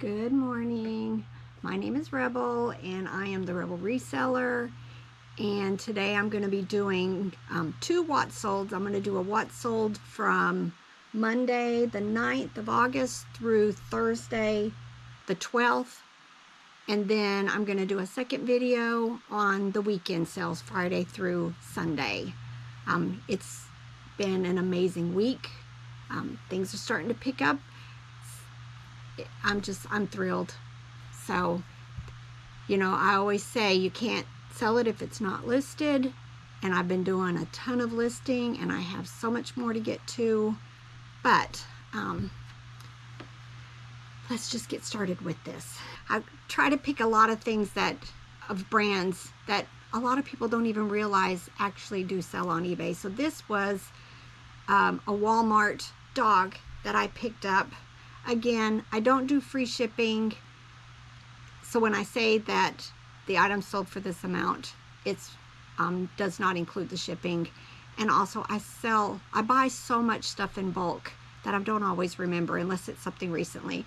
Good morning. My name is Rebel and I am the Rebel reseller, and today I'm going to be doing two what solds. I'm going to do a what sold from Monday the 9th of August through Thursday the 12th, and then I'm going to do a second video on the weekend sales, Friday through Sunday. It's been an amazing week. Things are starting to pick up. I'm thrilled. So, I always say you can't sell it if it's not listed, and I've been doing a ton of listing and I have so much more to get to, but let's just get started with this. I try to pick a lot of things of brands that a lot of people don't even realize actually do sell on eBay. So this was a Walmart dog that I picked up. Again, I don't do free shipping, so when I say that the item sold for this amount, it does not include the shipping. And also I buy so much stuff in bulk that I don't always remember unless it's something recently.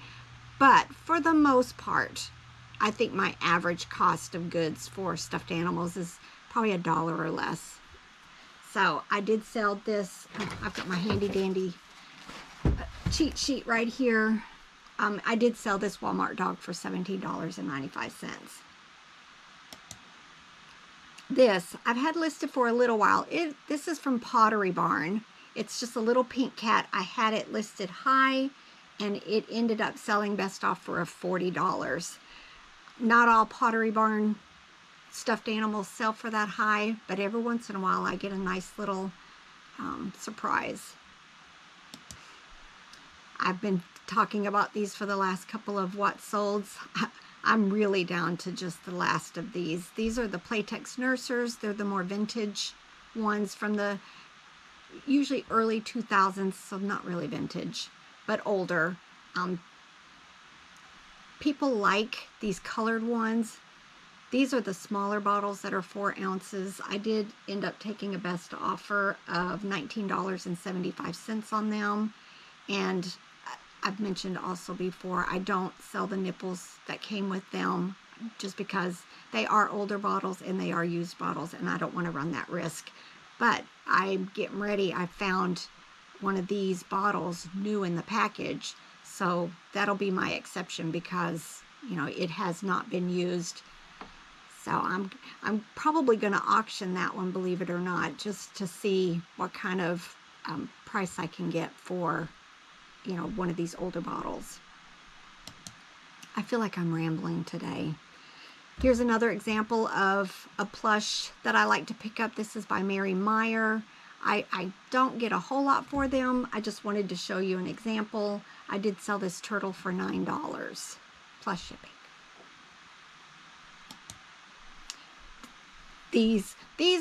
But for the most part, I think my average cost of goods for stuffed animals is probably $1 or less. So I did sell this. I've got my handy dandy cheat sheet right here. I did sell this Walmart dog for $17.95. This I've had listed for a little while. This is from Pottery Barn. It's just a little pink cat. I had it listed high and it ended up selling best off for $40. Not all Pottery Barn stuffed animals sell for that high, but every once in a while I get a nice little surprise. I've been talking about these for the last couple of what solds. I'm really down to just the last of these. These are the Playtex nursers. They're the more vintage ones from the usually early 2000s, so not really vintage, but older. People like these colored ones. These are the smaller bottles that are 4 ounces. I did end up taking a best offer of $19.75 on them. And I've mentioned also before, I don't sell the nipples that came with them just because they are older bottles and they are used bottles and I don't want to run that risk. But I'm getting ready. I found one of these bottles new in the package, so that'll be my exception because it has not been used. So I'm probably going to auction that one, believe it or not, just to see what kind of price I can get for one of these older bottles. I feel like I'm rambling today. Here's another example of a plush that I like to pick up. This is by Meyer. I don't get a whole lot for them. I just wanted to show you an example. I did sell this turtle for $9 plus shipping. These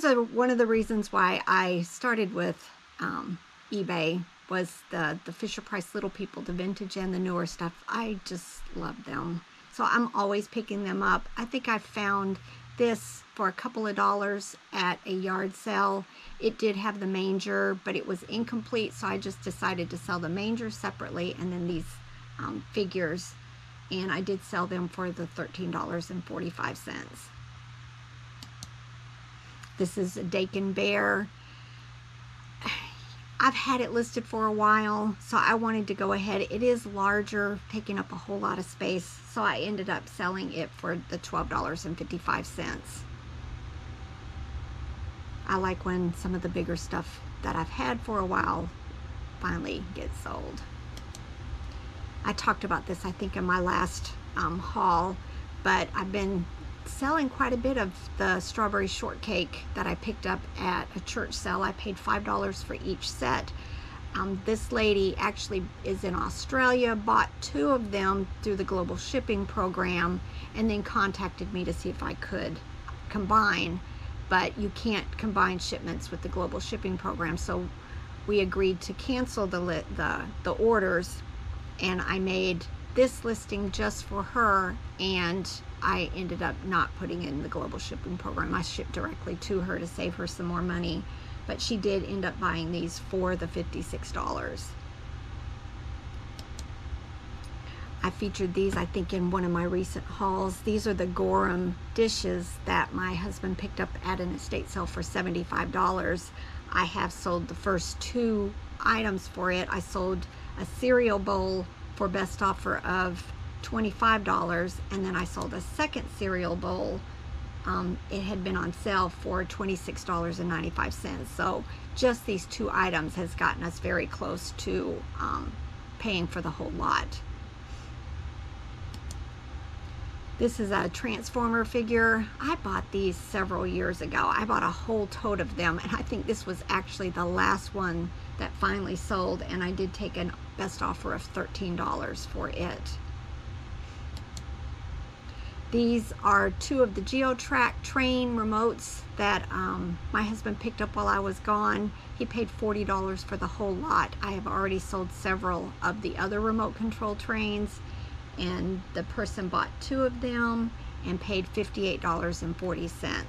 are one of the reasons why I started with eBay, was the FisherPrice Little People, the vintage and the newer stuff. I just love them. So I'm always picking them up. I think I found this for a couple of dollars at a yard sale. It did have the manger, but it was incomplete, so I just decided to sell the manger separately and then these figures, and I did sell them for the $13.45. This is a Dakin bear. I've had it listed for a while, so I wanted to go ahead. It is larger, taking up a whole lot of space, so I ended up selling it for the $12.55. I like when some of the bigger stuff that I've had for a while finally gets sold. I talked about this, I think, in my last haul, but I've been selling quite a bit of the strawberry shortcake that I picked up at a church sale. I paid $5 for each set. This lady actually is in Australia, bought 2 of them through the global shipping program, and then contacted me to see if I could combine, but you can't combine shipments with the global shipping program. So we agreed to cancel the orders, and I made this listing just for her, and I ended up not putting in the global shipping program. I shipped directly to her to save her some more money, but she did end up buying these for the $56. I featured these, I think, in one of my recent hauls. These are the Gorum Dishes that my husband picked up at an estate sale for $75. I have sold the first 2 items for it. I sold a cereal bowl for best offer of $25, and then I sold a second cereal bowl. It had been on sale for $26.95. So just these 2 items has gotten us very close to paying for the whole lot. This is a Transformer figure. I bought these several years ago. I bought a whole tote of them, and I think this was actually the last one that finally sold, and I did take a best offer of $13 for it. These are 2 of the GeoTrack train remotes that my husband picked up while I was gone. He paid $40 for the whole lot. I have already sold several of the other remote control trains, and the person bought 2 of them and paid $58.40.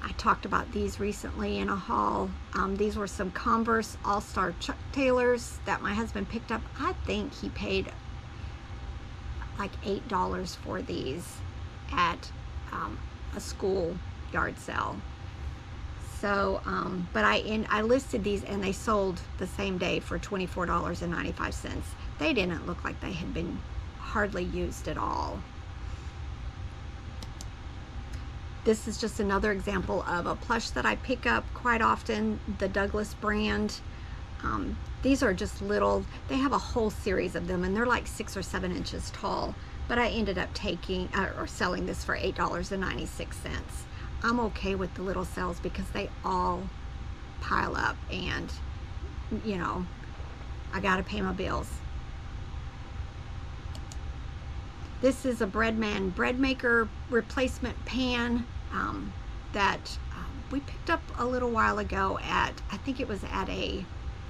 I talked about these recently in a haul. These were some Converse All Star Chuck Taylors that my husband picked up. I think he paid like $8 for these at a school yard sale. So, but I listed these and they sold the same day for $24.95. They didn't look like they had been hardly used at all. This is just another example of a plush that I pick up quite often, the Douglas brand. These are just little, they have a whole series of them, and they're like 6 or 7 inches tall, but I ended up taking or selling this for $8.96. I'm okay with the little sales because they all pile up, and you know, I gotta pay my bills. This is a Breadman bread maker replacement pan that we picked up a little while ago at, I think it was at a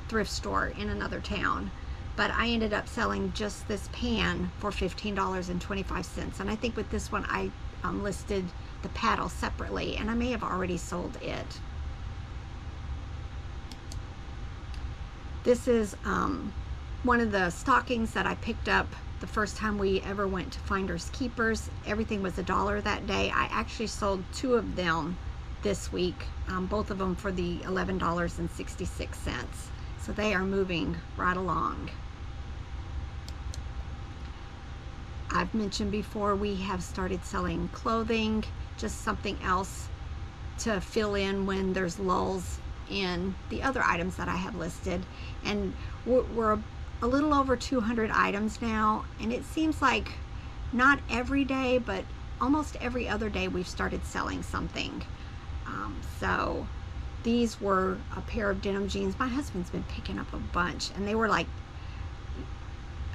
thrift store in another town, but I ended up selling just this pan for $15.25, and I think with this one I listed the paddle separately, and I may have already sold it. This is one of the stockings that I picked up the first time we ever went to Finders Keepers. Everything was $1 that day. I actually sold 2 of them this week, both of them for the $11.66. So they are moving right along. I've mentioned before we have started selling clothing, just something else to fill in when there's lulls in the other items that I have listed. And we're a little over 200 items now, and it seems like not every day, but almost every other day we've started selling something. So these were a pair of denim jeans. My husband's been picking up a bunch, and they were like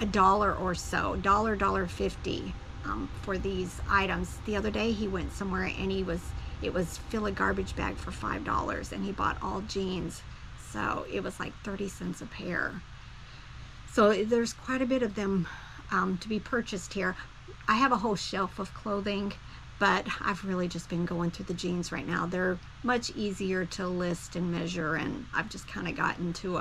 $1 or so, $1.50 for these items. The other day he went somewhere and it was fill a garbage bag for $5, and he bought all jeans, so it was like 30 cents a pair. So there's quite a bit of them to be purchased here. I have a whole shelf of clothing, but I've really just been going through the jeans right now. They're much easier to list and measure, and I've just kind of gotten to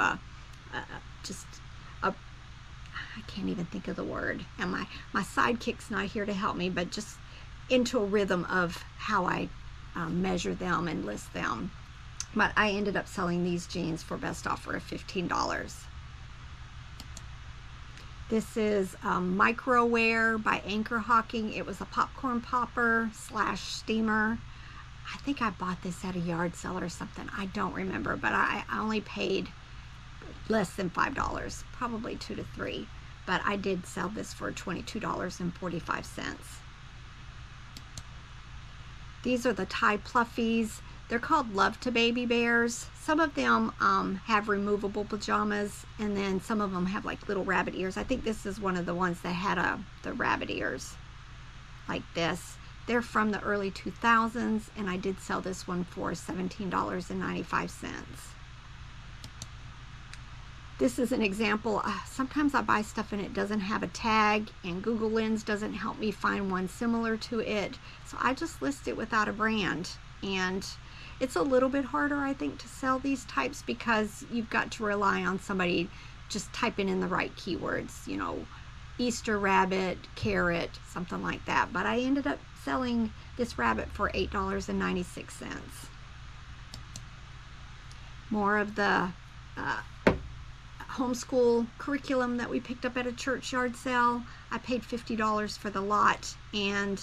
I can't even think of the word, and my sidekick's not here to help me, but just into a rhythm of how I measure them and list them. But I ended up selling these jeans for best offer of $15. This is Microware by Anchor Hawking. It was a popcorn popper / steamer. I think I bought this at a yard sale or something. I don't remember, but I only paid less than $5, probably $2 to $3. But I did sell this for $22.45. These are the Thai Pluffies. They're called Love to Baby Bears. Some of them have removable pajamas, and then some of them have like little rabbit ears. I think this is one of the ones that had the rabbit ears like this. They're from the early 2000s, and I did sell this one for $17.95. This is an example. Sometimes I buy stuff and it doesn't have a tag, and Google Lens doesn't help me find one similar to it, so I just list it without a brand. And it's a little bit harder, I think, to sell these types because you've got to rely on somebody just typing in the right keywords, you know, Easter rabbit, carrot, something like that. But I ended up selling this rabbit for $8.96. More of the homeschool curriculum that we picked up at a church yard sale. I paid $50 for the lot, and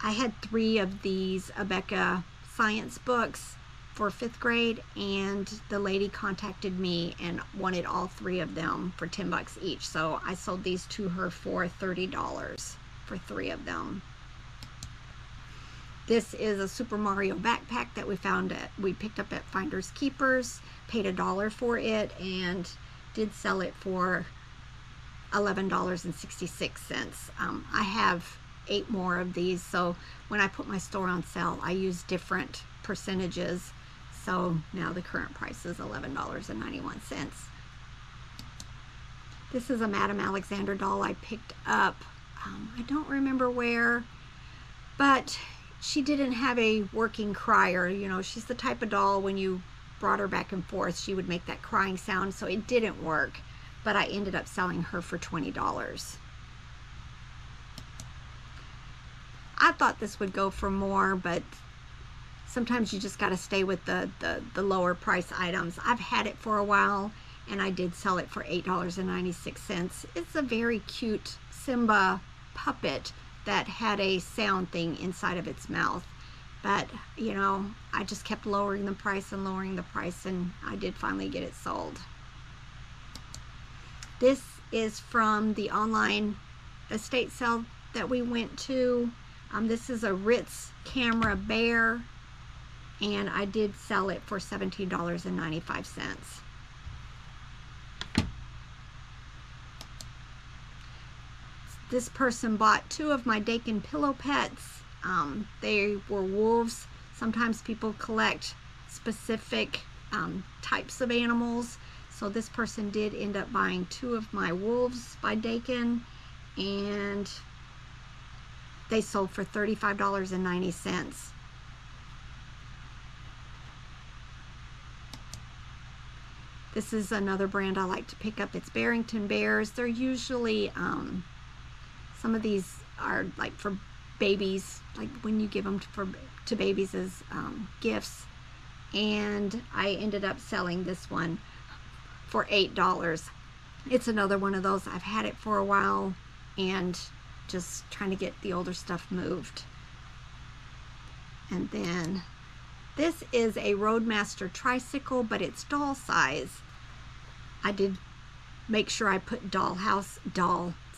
I had 3 of these Abeka science books for 5th grade, and the lady contacted me and wanted all 3 of them for $10 each. So I sold these to her for $30 for 3 of them. This is a Super Mario backpack that we picked up at Finders Keepers, paid $1 for it, and did sell it for $11.66. I have 8 more of these, so when I put my store on sale, I use different percentages. So now the current price is $11.91. This is a Madame Alexander doll I picked up. I don't remember where, but she didn't have a working crier. You know, she's the type of doll when you brought her back and forth, she would make that crying sound, so it didn't work. But I ended up selling her for $20. I thought this would go for more, but sometimes you just got to stay with the lower price items. I've had it for a while, and I did sell it for $8.96. It's a very cute Simba Puppet that had a sound thing inside of its mouth. But, you know, I just kept lowering the price, and I did finally get it sold. This is from the online estate sale that we went to. This is a Ritz camera bear, and I did sell it for $17.95. This person bought 2 of my Dakin pillow pets. They were wolves. Sometimes people collect specific types of animals. So this person did end up buying 2 of my wolves by Dakin, and they sold for $35.90. This is another brand I like to pick up. It's Barrington bears. They're usually, some of these are like for babies, like when you give them to babies as gifts. And I ended up selling this one for $8. It's another one of those. I've had it for a while and just trying to get the older stuff moved. And then this is a Roadmaster tricycle, but it's doll size. I did make sure I put doll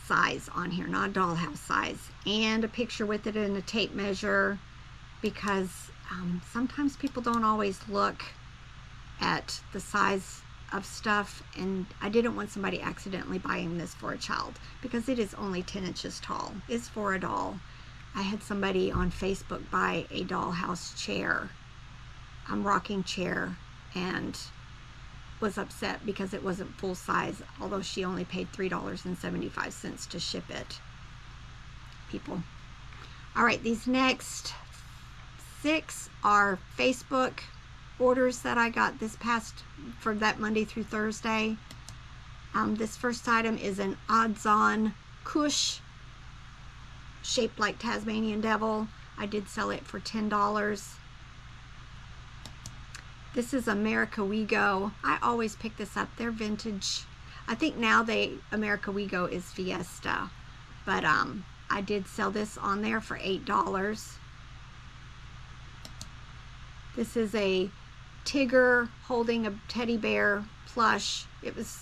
size on here, not dollhouse size, and a picture with it and a tape measure, because sometimes people don't always look at the size of stuff, and I didn't want somebody accidentally buying this for a child, because it is only 10 inches tall. It's for a doll. I had somebody on Facebook buy a dollhouse chair, rocking chair, and was upset because it wasn't full size, although she only paid $3.75 to ship it. People. All right, these next 6 are Facebook orders that I got for that Monday through Thursday. This first item is an odds-on cush shaped like Tasmanian devil. I did sell it for $10. This is America We Go. I always pick this up. They're vintage. I think now America We Go is Fiesta, but I did sell this on there for $8. This is a Tigger holding a teddy bear plush. It was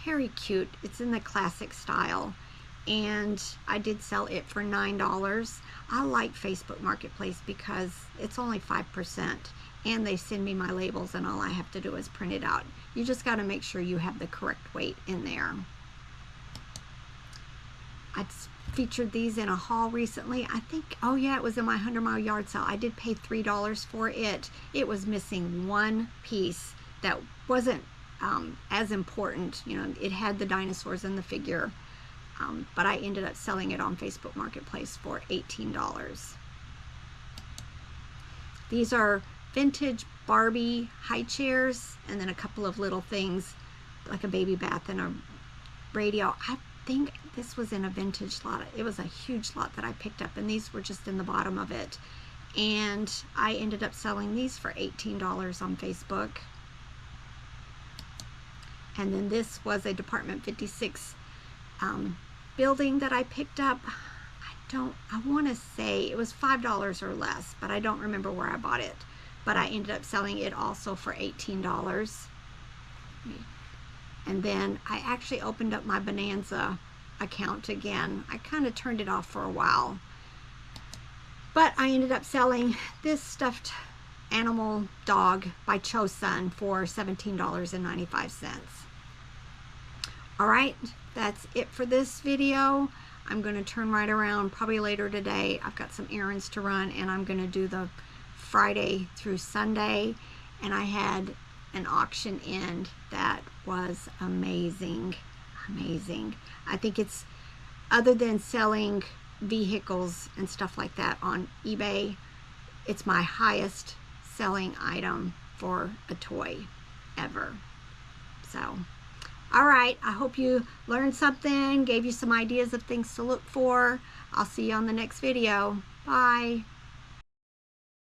very cute. It's in the classic style, and I did sell it for $9. I like Facebook Marketplace because it's only 5%, and they send me my labels, and all I have to do is print it out. You just got to make sure you have the correct weight in there. I featured these in a haul recently. I think, oh yeah, it was in my 100-mile yard sale. I did pay $3 for it. It was missing one piece that wasn't as important. You know, it had the dinosaurs in the figure, but I ended up selling it on Facebook Marketplace for $18. These are vintage Barbie high chairs, and then a couple of little things like a baby bath and a radio. I think this was in a vintage lot. It was a huge lot that I picked up, and these were just in the bottom of it. And I ended up selling these for $18 on Facebook. And then this was a Department 56 building that I picked up. I want to say it was $5 or less, but I don't remember where I bought it. But I ended up selling it also for $18. And then I actually opened up my Bonanza account again. I kind of turned it off for a while. But I ended up selling this stuffed animal dog by Chosun for $17.95. All right, that's it for this video. I'm going to turn right around probably later today. I've got some errands to run, and I'm going to do the Friday through Sunday. And I had an auction end that was amazing. Amazing. I think it's, other than selling vehicles and stuff like that on eBay, it's my highest selling item for a toy ever. So, all right, I hope you learned something, gave you some ideas of things to look for. I'll see you on the next video. Bye.